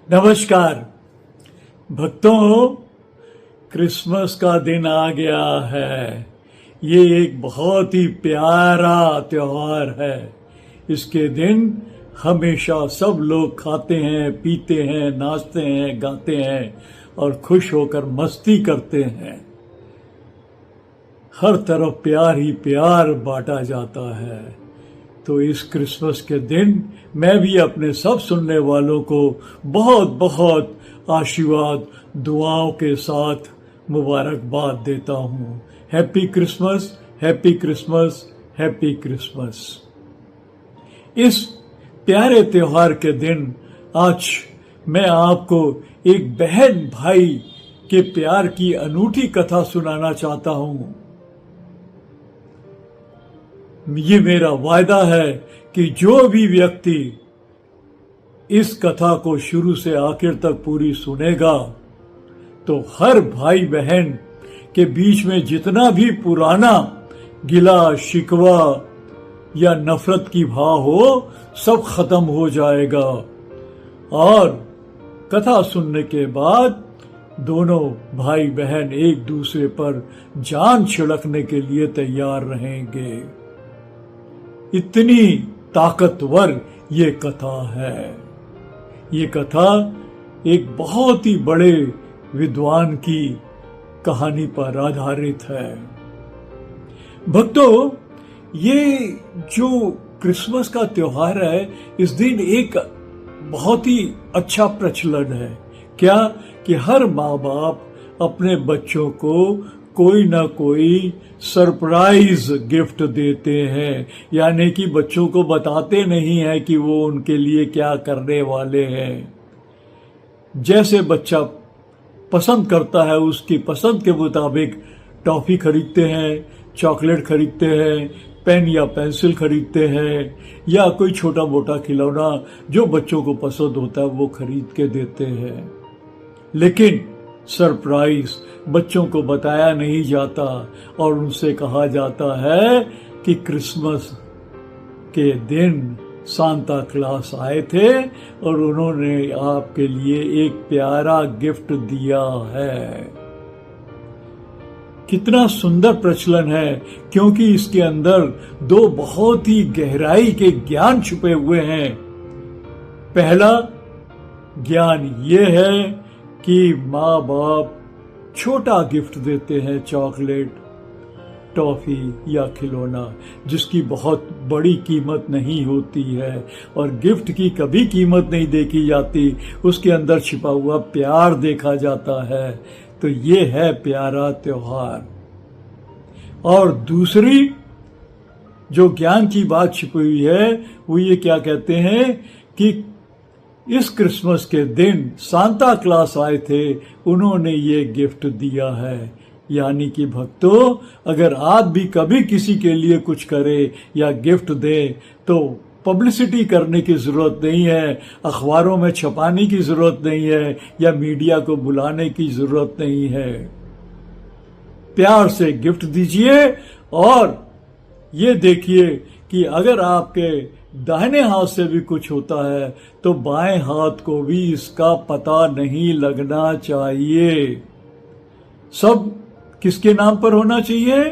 नमस्कार भक्तों, क्रिसमस का दिन आ गया है। ये एक बहुत ही प्यारा त्योहार है। इसके दिन हमेशा सब लोग खाते हैं, पीते हैं, नाचते हैं, गाते हैं और खुश होकर मस्ती करते हैं। हर तरफ प्यार ही प्यार बांटा जाता है। तो इस क्रिसमस के दिन मैं भी अपने सब सुनने वालों को बहुत बहुत आशीर्वाद दुआओं के साथ मुबारकबाद देता हूँ। Happy Christmas, happy Christmas, happy Christmas. इस प्यारे त्योहार के दिन आज मैं आपको एक बहन भाई के प्यार की अनूठी कथा सुनाना चाहता हूँ। ये मेरा वायदा है कि जो भी व्यक्ति इस कथा को शुरू से आखिर तक पूरी सुनेगा तो हर भाई बहन के बीच में जितना भी पुराना गिला शिकवा या नफरत की भाव हो, सब खत्म हो जाएगा। और कथा सुनने के बाद दोनों भाई बहन एक दूसरे पर जान छिड़कने के लिए तैयार रहेंगे। इतनी ताकतवर ये कथा है। ये कथा एक बहुत ही बड़े विद्वान की कहानी पर आधारित है। भक्तों, ये जो क्रिसमस का त्योहार है, इस दिन एक बहुत ही अच्छा प्रचलन है। क्या कि हर माँ बाप अपने बच्चों को कोई ना कोई सरप्राइज गिफ्ट देते हैं, यानी कि बच्चों को बताते नहीं है कि वो उनके लिए क्या करने वाले हैं। जैसे बच्चा पसंद करता है उसकी पसंद के मुताबिक टॉफी खरीदते हैं, चॉकलेट खरीदते हैं, पेन या पेंसिल खरीदते हैं, या कोई छोटा मोटा खिलौना जो बच्चों को पसंद होता है वो खरीद के देते हैं। लेकिन सरप्राइज बच्चों को बताया नहीं जाता और उनसे कहा जाता है कि क्रिसमस के दिन सांता क्लॉस आए थे और उन्होंने आपके लिए एक प्यारा गिफ्ट दिया है। कितना सुंदर प्रचलन है, क्योंकि इसके अंदर दो बहुत ही गहराई के ज्ञान छुपे हुए हैं। पहला ज्ञान ये है कि माँ बाप छोटा गिफ्ट देते हैं, चॉकलेट, टॉफी या खिलौना, जिसकी बहुत बड़ी कीमत नहीं होती है और गिफ्ट की कभी कीमत नहीं देखी जाती, उसके अंदर छिपा हुआ प्यार देखा जाता है। तो ये है प्यारा त्योहार। और दूसरी जो ज्ञान की बात छिपी हुई है वो ये क्या कहते हैं कि इस क्रिसमस के दिन सांता क्लॉस आए थे, उन्होंने ये गिफ्ट दिया है। यानी कि भक्तों, अगर आप भी कभी किसी के लिए कुछ करें या गिफ्ट दें तो पब्लिसिटी करने की जरूरत नहीं है, अखबारों में छपाने की जरूरत नहीं है या मीडिया को बुलाने की जरूरत नहीं है। प्यार से गिफ्ट दीजिए और ये देखिए कि अगर आपके दाहिने हाथ से भी कुछ होता है तो बाएं हाथ को भी इसका पता नहीं लगना चाहिए। सब किसके नाम पर होना चाहिए?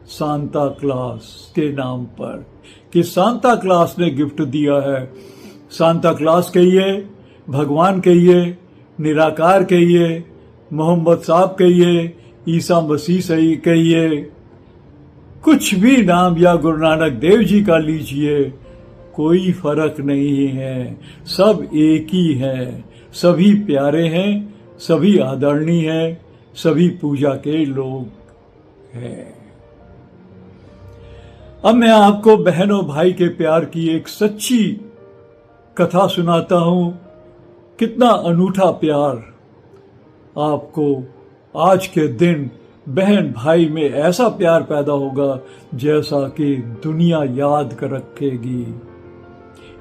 सांता क्लॉस के नाम पर, कि सांता क्लॉस ने गिफ्ट दिया है। सांता क्लॉस कहिए, भगवान कहिए, निराकार कहिए, मोहम्मद साहब कहिए, ईसा मसीह सही कहिए, कुछ भी नाम, या गुरु नानक देव जी का लीजिए, कोई फर्क नहीं है। सब एक ही हैं, सभी प्यारे हैं, सभी आदरणीय हैं, सभी पूजा के लोग हैं। अब मैं आपको बहन और भाई के प्यार की एक सच्ची कथा सुनाता हूं। कितना अनूठा प्यार आपको आज के दिन बहन भाई में ऐसा प्यार पैदा होगा जैसा कि दुनिया याद कर रखेगी।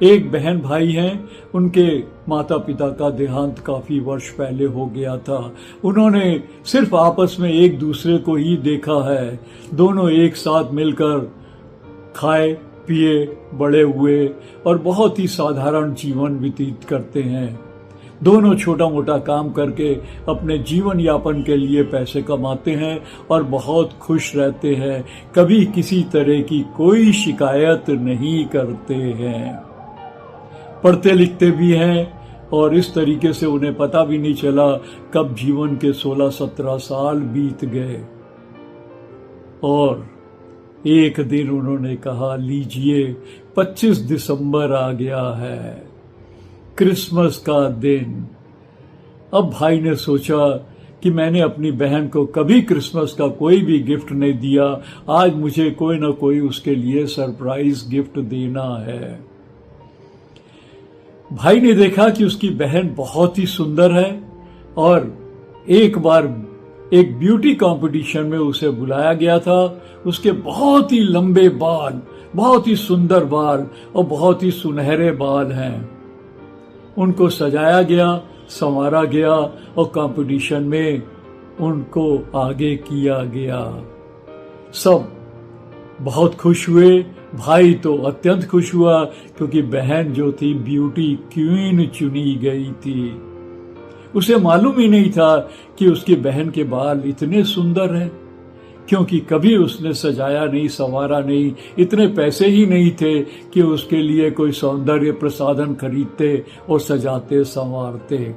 एक बहन भाई हैं, उनके माता पिता का देहांत काफी वर्ष पहले हो गया था। उन्होंने सिर्फ आपस में एक दूसरे को ही देखा है। दोनों एक साथ मिलकर खाए पिए बड़े हुए और बहुत ही साधारण जीवन व्यतीत करते हैं। दोनों छोटा मोटा काम करके अपने जीवन यापन के लिए पैसे कमाते हैं और बहुत खुश रहते हैं, कभी किसी तरह की कोई शिकायत नहीं करते हैं। पढ़ते लिखते भी हैं और इस तरीके से उन्हें पता भी नहीं चला कब जीवन के 16-17 साल बीत गए। और एक दिन उन्होंने कहा, लीजिए 25 दिसंबर आ गया है, क्रिसमस का दिन। अब भाई ने सोचा कि मैंने अपनी बहन को कभी क्रिसमस का कोई भी गिफ्ट नहीं दिया, आज मुझे कोई ना कोई उसके लिए सरप्राइज गिफ्ट देना है। भाई ने देखा कि उसकी बहन बहुत ही सुंदर है और एक बार एक ब्यूटी कंपटीशन में उसे बुलाया गया था। उसके बहुत ही लंबे बाल, बहुत ही सुंदर बाल और बहुत ही सुनहरे बाल हैं। उनको सजाया गया, संवारा गया और कंपटीशन में उनको आगे किया गया। सब बहुत खुश हुए। भाई तो अत्यंत खुश हुआ क्योंकि बहन जो थी ब्यूटी क्वीन चुनी गई थी। उसे मालूम ही नहीं था कि उसकी बहन के बाल इतने सुंदर हैं, क्योंकि कभी उसने सजाया नहीं, संवारा नहीं, इतने पैसे ही नहीं थे कि उसके लिए कोई सौंदर्य प्रसाधन खरीदते और सजाते संवारते।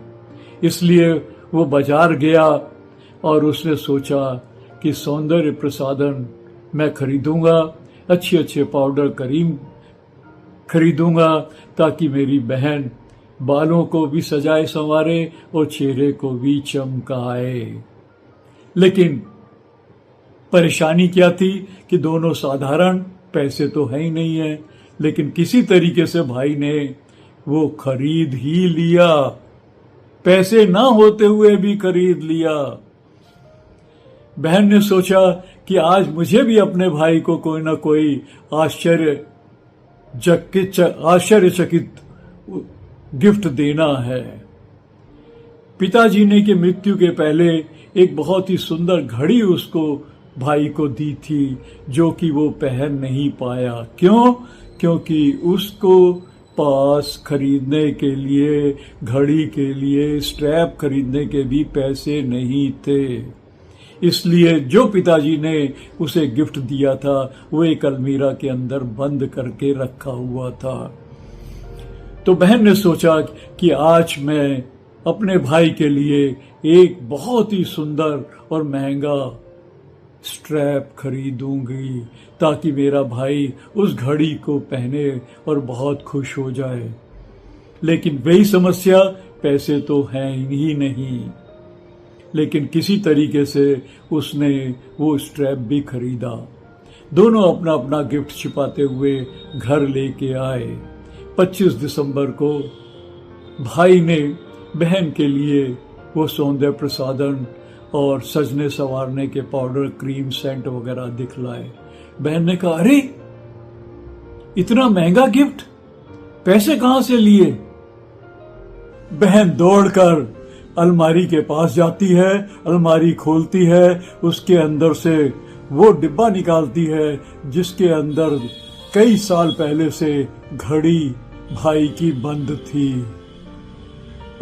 इसलिए वो बाजार गया और उसने सोचा कि सौंदर्य प्रसाधन मैं खरीदूंगा, अच्छे अच्छे पाउडर क्रीम खरीदूंगा ताकि मेरी बहन बालों को भी सजाए संवारे और चेहरे को भी चमकाए। लेकिन परेशानी क्या थी कि दोनों साधारण, पैसे तो है ही नहीं है, लेकिन किसी तरीके से भाई ने वो खरीद ही लिया, पैसे ना होते हुए भी खरीद लिया। बहन ने सोचा कि आज मुझे भी अपने भाई को कोई ना कोई आश्चर्यचकित गिफ्ट देना है। पिताजी ने की मृत्यु के पहले एक बहुत ही सुंदर घड़ी उसको भाई को दी थी, जो कि वो पहन नहीं पाया। क्यों? क्योंकि उसको पास खरीदने के लिए, घड़ी के लिए स्ट्रैप खरीदने के भी पैसे नहीं थे। इसलिए जो पिताजी ने उसे गिफ्ट दिया था वो एक अलमीरा के अंदर बंद करके रखा हुआ था। तो बहन ने सोचा कि आज मैं अपने भाई के लिए एक बहुत ही सुंदर और महंगा स्ट्रैप खरीदूंगी ताकि मेरा भाई उस घड़ी को पहने और बहुत खुश हो जाए। लेकिन वही समस्या, पैसे तो हैं ही नहीं। लेकिन किसी तरीके से उसने वो स्ट्रैप भी खरीदा। दोनों अपना अपना गिफ्ट छिपाते हुए घर लेके आए। 25 दिसंबर को भाई ने बहन के लिए वो सौंदर्य प्रसाधन और सजने संवारने के पाउडर, क्रीम, सेंट वगैरह दिखलाए। बहन ने कहा, अरे इतना महंगा गिफ्ट, पैसे कहां से लिए? बहन दौड़कर अलमारी के पास जाती है, अलमारी खोलती है, उसके अंदर से वो डिब्बा निकालती है जिसके अंदर कई साल पहले से घड़ी भाई की बंद थी।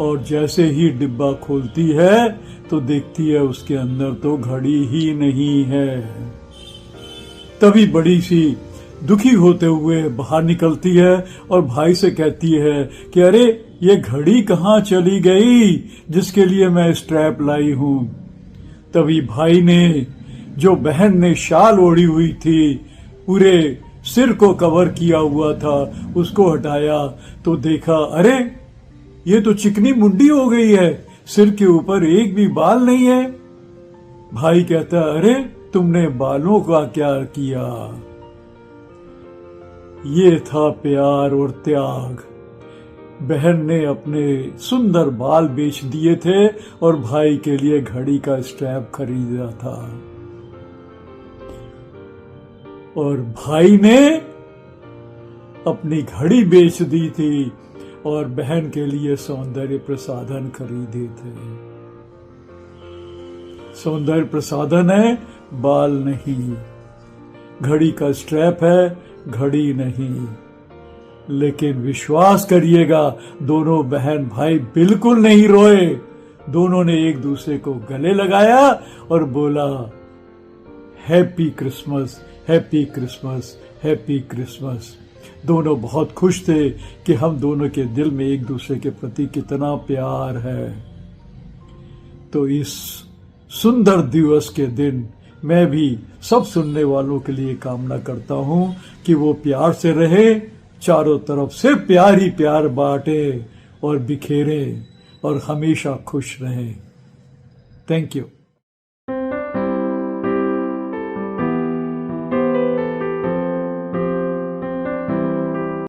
और जैसे ही डिब्बा खोलती है तो देखती है उसके अंदर तो घड़ी ही नहीं है। तभी बड़ी सी दुखी होते हुए बाहर निकलती है और भाई से कहती है कि अरे ये घड़ी कहाँ चली गई जिसके लिए मैं स्ट्रैप लाई हूं। तभी भाई ने, जो बहन ने शाल ओढ़ी हुई थी, पूरे सिर को कवर किया हुआ था, उसको हटाया तो देखा, अरे ये तो चिकनी मुंडी हो गई है, सिर के ऊपर एक भी बाल नहीं है। भाई कहता, अरे तुमने बालों का क्या किया? ये था प्यार और त्याग। बहन ने अपने सुंदर बाल बेच दिए थे और भाई के लिए घड़ी का स्ट्रैप खरीदा था। और भाई ने अपनी घड़ी बेच दी थी और बहन के लिए सौंदर्य प्रसाधन खरीदे थे। सौंदर्य प्रसाधन है, बाल नहीं। घड़ी का स्ट्रैप है, घड़ी नहीं। लेकिन विश्वास करिएगा, दोनों बहन भाई बिल्कुल नहीं रोए। दोनों ने एक दूसरे को गले लगाया और बोला, happy Christmas, happy Christmas, happy Christmas. दोनों बहुत खुश थे कि हम दोनों के दिल में एक दूसरे के प्रति कितना प्यार है। तो इस सुंदर दिवस के दिन मैं भी सब सुनने वालों के लिए कामना करता हूं कि वो प्यार से रहे, चारों तरफ से प्यार ही प्यार बांटे और बिखेरे और हमेशा खुश रहे। Thank you.